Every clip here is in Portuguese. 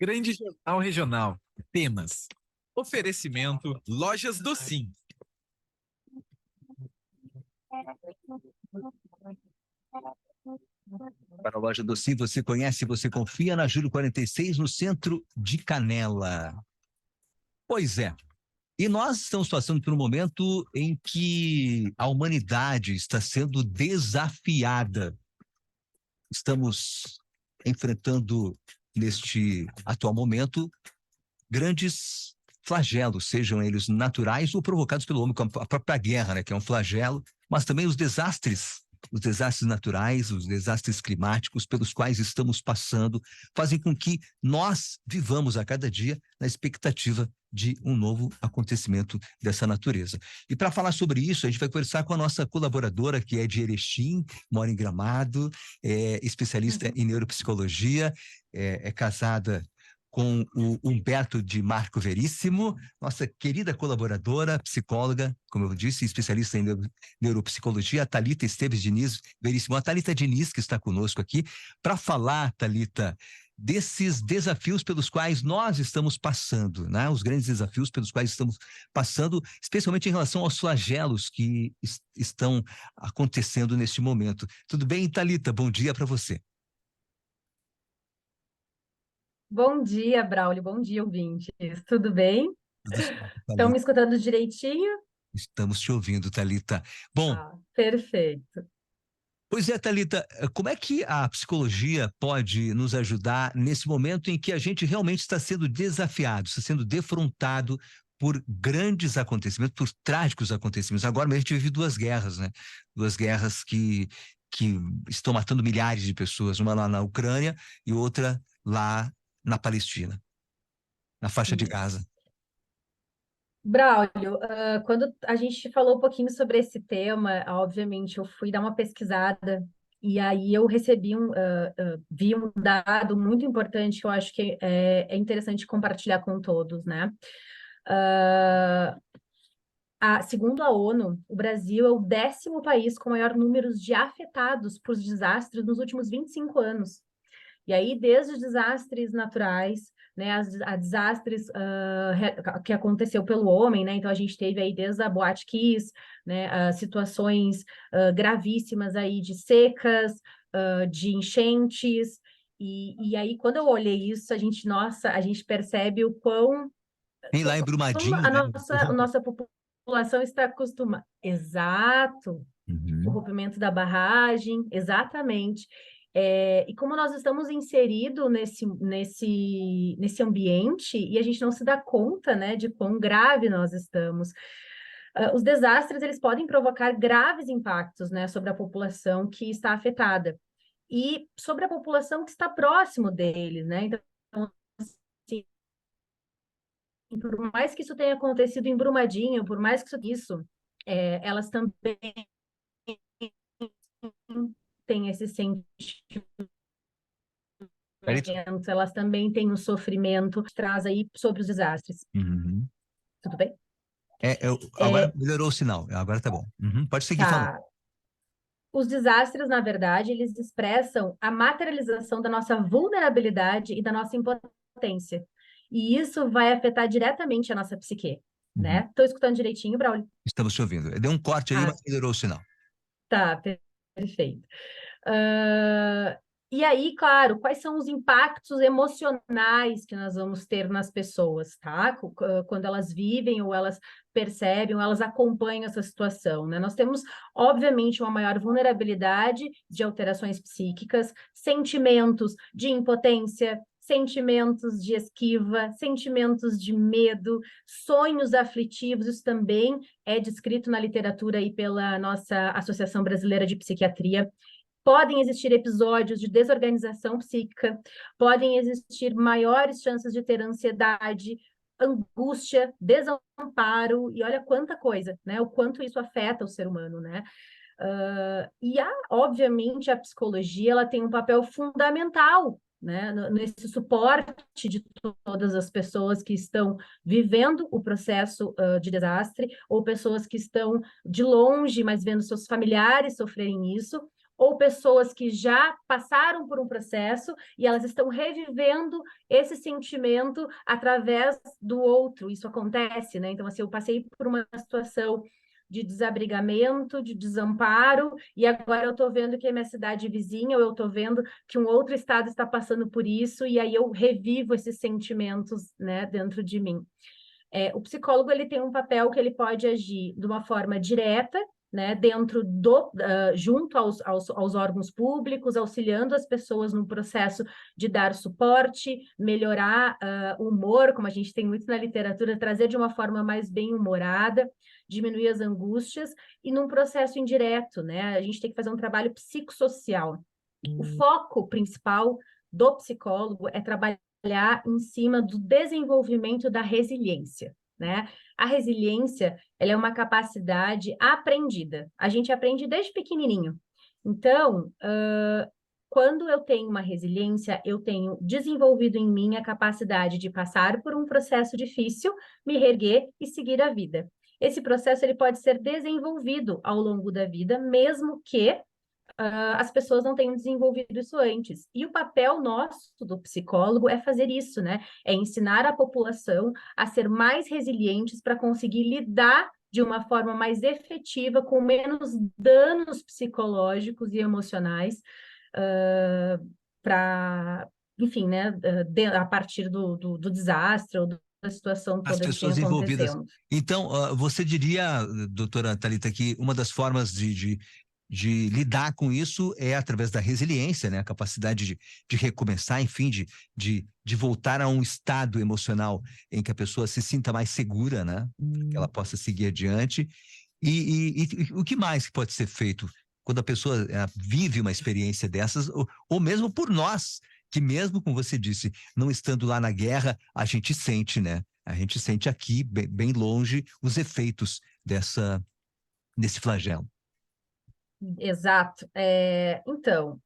Grande Jornal Regional. Temas. Oferecimento Lojas do Sim. Para a Loja do Sim, você conhece, você confia na Júlio 46, no centro de Canela. Pois é. E nós estamos passando por um momento em que a humanidade está sendo desafiada. Estamos enfrentando, neste atual momento, grandes flagelos, sejam eles naturais ou provocados pelo homem, como a própria guerra, né, que é um flagelo, mas também os desastres naturais, os desastres climáticos pelos quais estamos passando, fazem com que nós vivamos a cada dia na expectativa de um novo acontecimento dessa natureza. E para falar sobre isso, a gente vai conversar com a nossa colaboradora, que é de Erechim, mora em Gramado, é especialista em neuropsicologia, é casada com o Humberto de Marco Veríssimo, nossa querida colaboradora, psicóloga, como eu disse, especialista em neuropsicologia, a Thalita Esteves Diniz Veríssimo. A Thalita Diniz, que está conosco aqui, para falar, Thalita, desses desafios pelos quais nós estamos passando, né? Os grandes desafios pelos quais estamos passando, especialmente em relação aos flagelos que estão acontecendo neste momento. Tudo bem, Thalita? Bom dia para você. Bom dia, Braulio. Bom dia, ouvintes. Tudo bem? Tudo certo, Estão me Thalita. escutando direitinho? Estamos te ouvindo, Thalita. Bom, Ah, perfeito. pois é, Thalita, como é que a psicologia pode nos ajudar nesse momento em que a gente realmente está sendo desafiado, está sendo defrontado por grandes acontecimentos, por trágicos acontecimentos? Agora mesmo a gente vive duas guerras, né? Duas guerras que estão matando milhares de pessoas, uma lá na Ucrânia e outra lá na Palestina, na faixa de Isso. Gaza. Braulio, quando a gente falou um pouquinho sobre esse tema, obviamente eu fui dar uma pesquisada e aí eu recebi vi um dado muito importante que eu acho que é interessante compartilhar com todos, né? Ah, segundo a ONU, o Brasil é o 10º país com maior número de afetados por desastres nos últimos 25 anos. E aí, desde os desastres naturais, né, a desastres que aconteceu pelo homem, né? Então a gente teve aí desde a Boate Kiss, né, situações gravíssimas aí de secas, de enchentes. E aí, quando eu olhei isso, nossa, a gente percebe o quão Tem lá em como Brumadinho, a né? nossa população está acostumada. Exato, o Uhum. rompimento da barragem, exatamente. E como nós estamos inseridos nesse ambiente e a gente não se dá conta, né, de quão grave nós estamos. Os desastres, eles podem provocar graves impactos, né, sobre a população que está afetada e sobre a população que está próximo deles, né? Então, assim, por mais que isso tenha acontecido em Brumadinho, por mais que elas também têm esse sentimento, Thalita? elas também têm o sofrimento que traz aí sobre os desastres. Uhum. Tudo bem? Agora É, melhorou o sinal, agora tá bom. Uhum. Pode seguir falando. tá. Os desastres, na verdade, eles expressam a materialização da nossa vulnerabilidade e da nossa impotência. E isso vai afetar diretamente a nossa psique, Uhum. né? Estou escutando direitinho, Braulio? Estamos te ouvindo. Deu um corte aí, Ah, mas melhorou o sinal. tá, perfeito. Ah, e aí, claro, quais são os impactos emocionais que nós vamos ter nas pessoas, tá? Quando elas vivem ou elas percebem ou elas acompanham essa situação, né? Nós temos, obviamente, uma maior vulnerabilidade de alterações psíquicas, sentimentos de impotência, sentimentos de esquiva, sentimentos de medo, sonhos aflitivos, isso também é descrito na literatura e pela nossa Associação Brasileira de Psiquiatria. Podem existir episódios de desorganização psíquica, podem existir maiores chances de ter ansiedade, angústia, desamparo, e olha quanta coisa, né? O quanto isso afeta o ser humano, né? Obviamente, a psicologia ela tem um papel fundamental, né, nesse suporte de todas as pessoas que estão vivendo o processo de desastre, ou pessoas que estão de longe, mas vendo seus familiares sofrerem isso, ou pessoas que já passaram por um processo e elas estão revivendo esse sentimento através do outro. Isso acontece, né? Então, assim, eu passei por uma situação de desabrigamento, de desamparo, e agora eu estou vendo que a minha cidade vizinha, ou eu estou vendo que um outro estado está passando por isso, e aí eu revivo esses sentimentos, né, dentro de mim. O psicólogo, ele tem um papel que ele pode agir de uma forma direta, né, dentro junto aos órgãos públicos, auxiliando as pessoas no processo de dar suporte, melhorar o humor, como a gente tem muito na literatura, trazer de uma forma mais bem-humorada, diminuir as angústias, e num processo indireto, né, a gente tem que fazer um trabalho psicossocial. O foco principal do psicólogo é trabalhar em cima do desenvolvimento da resiliência, né? A resiliência, ela é uma capacidade aprendida. A gente aprende desde pequenininho. Então, quando eu tenho uma resiliência, eu tenho desenvolvido em mim a capacidade de passar por um processo difícil, me reerguer e seguir a vida. Esse processo ele pode ser desenvolvido ao longo da vida, mesmo que as pessoas não tenham desenvolvido isso antes. E o papel nosso do psicólogo é fazer isso, né? É ensinar a população a ser mais resilientes para conseguir lidar de uma forma mais efetiva, com menos danos psicológicos e emocionais, enfim, né? A partir do desastre ou da situação As toda que tem pessoas envolvidas. acontecendo. Então, você diria, doutora Thalita, que uma das formas de lidar com isso é através da resiliência, né? A capacidade de recomeçar, enfim, de voltar a um estado emocional em que a pessoa se sinta mais segura, né? Que ela possa seguir adiante. E o que mais pode ser feito quando a pessoa vive uma experiência dessas, ou mesmo por nós, que mesmo, como você disse, não estando lá na guerra, a gente sente, né? A gente sente aqui, bem longe, os efeitos desse flagelo. Exato. Então,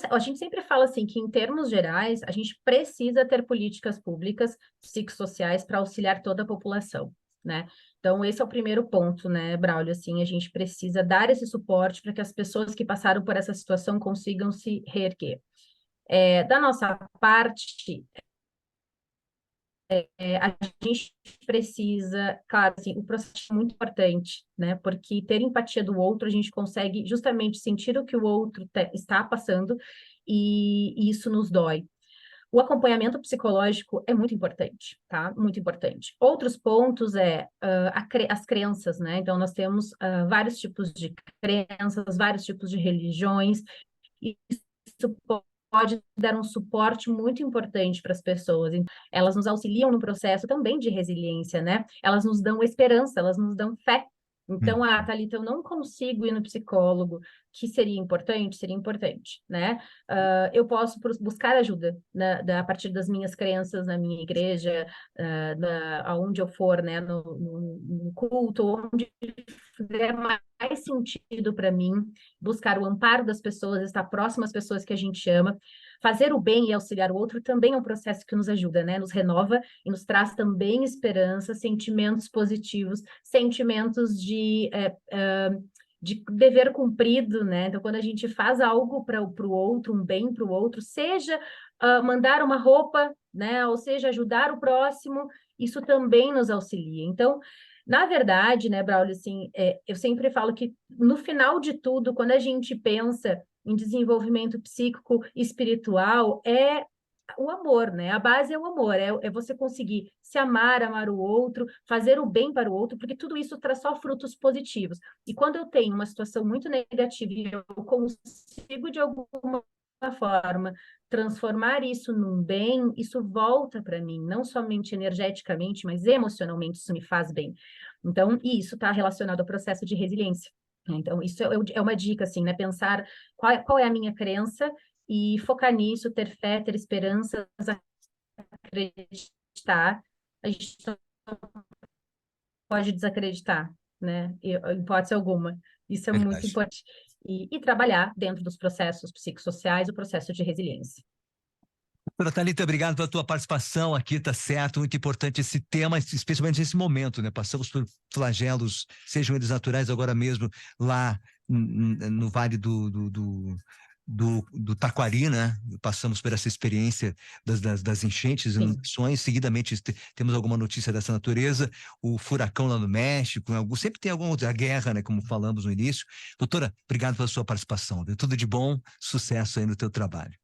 a gente sempre fala assim que, em termos gerais, a gente precisa ter políticas públicas psicossociais para auxiliar toda a população, né? Então, esse é o primeiro ponto, né, Braulio? Assim, a gente precisa dar esse suporte para que as pessoas que passaram por essa situação consigam se reerguer. Da nossa parte, a gente precisa, claro, assim, o processo é muito importante, né? Porque ter empatia do outro, a gente consegue justamente sentir o que o outro está passando e isso nos dói. O acompanhamento psicológico é muito importante, tá? Muito importante. Outros pontos as crenças, né? Então, nós temos vários tipos de crenças, vários tipos de religiões, e isso pode dar um suporte muito importante para as pessoas. Elas nos auxiliam no processo também de resiliência, né? Elas nos dão esperança, elas nos dão fé. Então, Thalita, eu não consigo ir no psicólogo, que seria importante, né? Eu posso buscar ajuda a partir das minhas crenças na minha igreja, aonde eu for, né? No culto, onde fizer mais sentido para mim, buscar o amparo das pessoas, estar próximo às pessoas que a gente ama. Fazer o bem e auxiliar o outro também é um processo que nos ajuda, né? Nos renova e nos traz também esperança, sentimentos positivos, sentimentos de dever cumprido, né? Então, quando a gente faz algo para o outro, um bem para o outro, seja mandar uma roupa, né? Ou seja, ajudar o próximo, isso também nos auxilia. Então, na verdade, né, Braulio, assim, eu sempre falo que no final de tudo, quando a gente pensa em desenvolvimento psíquico e espiritual, é o amor, né? A base é o amor, é você conseguir se amar, amar o outro, fazer o bem para o outro, porque tudo isso traz só frutos positivos. E quando eu tenho uma situação muito negativa e eu consigo, de alguma forma, transformar isso num bem, isso volta para mim, não somente energeticamente, mas emocionalmente, isso me faz bem. Então, e isso está relacionado ao processo de resiliência. Então, isso é uma dica, assim, né? Pensar qual é a minha crença e focar nisso, ter fé, ter esperança, acreditar. A gente não pode desacreditar, né? Em hipótese alguma. Isso é muito Verdade. importante. E trabalhar dentro dos processos psicossociais, o processo de resiliência. Doutora Thalita, obrigado pela tua participação aqui, tá certo? Muito importante esse tema, especialmente nesse momento, né? Passamos por flagelos, sejam eles naturais agora mesmo, lá no Vale do Taquari, né? Passamos por essa experiência das enchentes e Sim. inundações. Seguidamente temos alguma notícia dessa natureza. O furacão lá no México, sempre tem a guerra, né? Como falamos no início. Doutora, obrigado pela sua participação. Viu? Tudo de bom, sucesso aí no teu trabalho.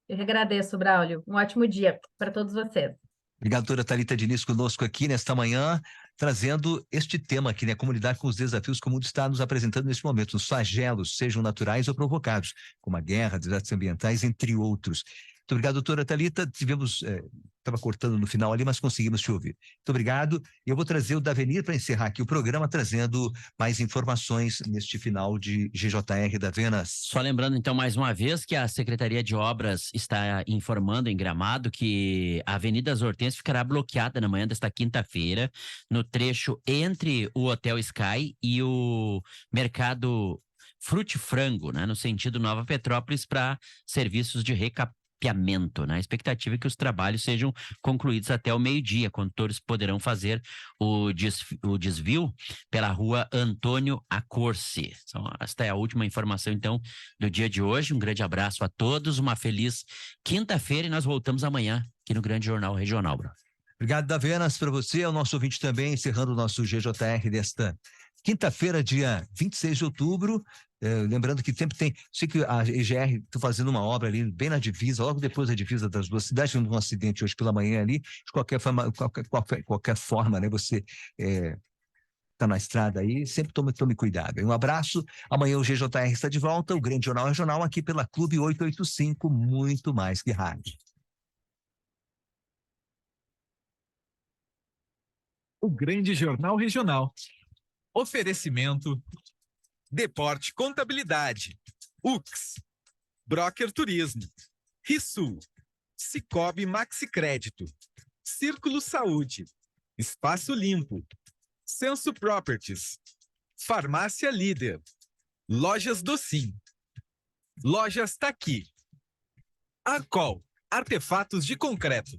Eu que agradeço, Braulio. Um ótimo dia para todos vocês. Obrigado, doutora Thalita Diniz, conosco aqui nesta manhã, trazendo este tema aqui, né? Comunidade com os desafios que o mundo está nos apresentando neste momento, os flagelos, sejam naturais ou provocados, como a guerra, desastres ambientais, entre outros. Muito obrigado, doutora Thalita. Tivemos, estava cortando no final ali, mas conseguimos te ouvir. Muito obrigado. Eu vou trazer o Davenir para encerrar aqui o programa, trazendo mais informações neste final de GJR da Venas. Só lembrando, então, mais uma vez, que a Secretaria de Obras está informando em Gramado que a Avenida das Hortênsias ficará bloqueada na manhã desta quinta-feira, no trecho entre o Hotel Sky e o Mercado Frutifrango, né, no sentido Nova Petrópolis, para serviços de recapeamento, né? A expectativa é que os trabalhos sejam concluídos até o meio-dia, quando todos poderão fazer o desvio pela rua Antônio Accorsi. Então, esta é a última informação, então, do dia de hoje. Um grande abraço a todos, uma feliz quinta-feira e nós voltamos amanhã aqui no Grande Jornal Regional, Bruno. Obrigado, Davenas, para você, ao nosso ouvinte também, encerrando o nosso GJR desta quinta-feira, dia 26 de outubro. Lembrando que sempre tem, sei que a EGR está fazendo uma obra ali bem na divisa, logo depois da divisa das duas cidades, um acidente hoje pela manhã ali, de qualquer forma, né, você está na estrada aí, sempre tome cuidado. Um abraço, amanhã o GJR está de volta, o Grande Jornal Regional aqui pela Clube 885, muito mais que rádio. O Grande Jornal Regional. Oferecimento Deporte Contabilidade, UX, Broker Turismo, Rissul, Cicobi Maxi Crédito, Círculo Saúde, Espaço Limpo, Censo Properties, Farmácia Líder, Lojas Docim, Lojas Taqui, Arcol, Artefatos de Concreto,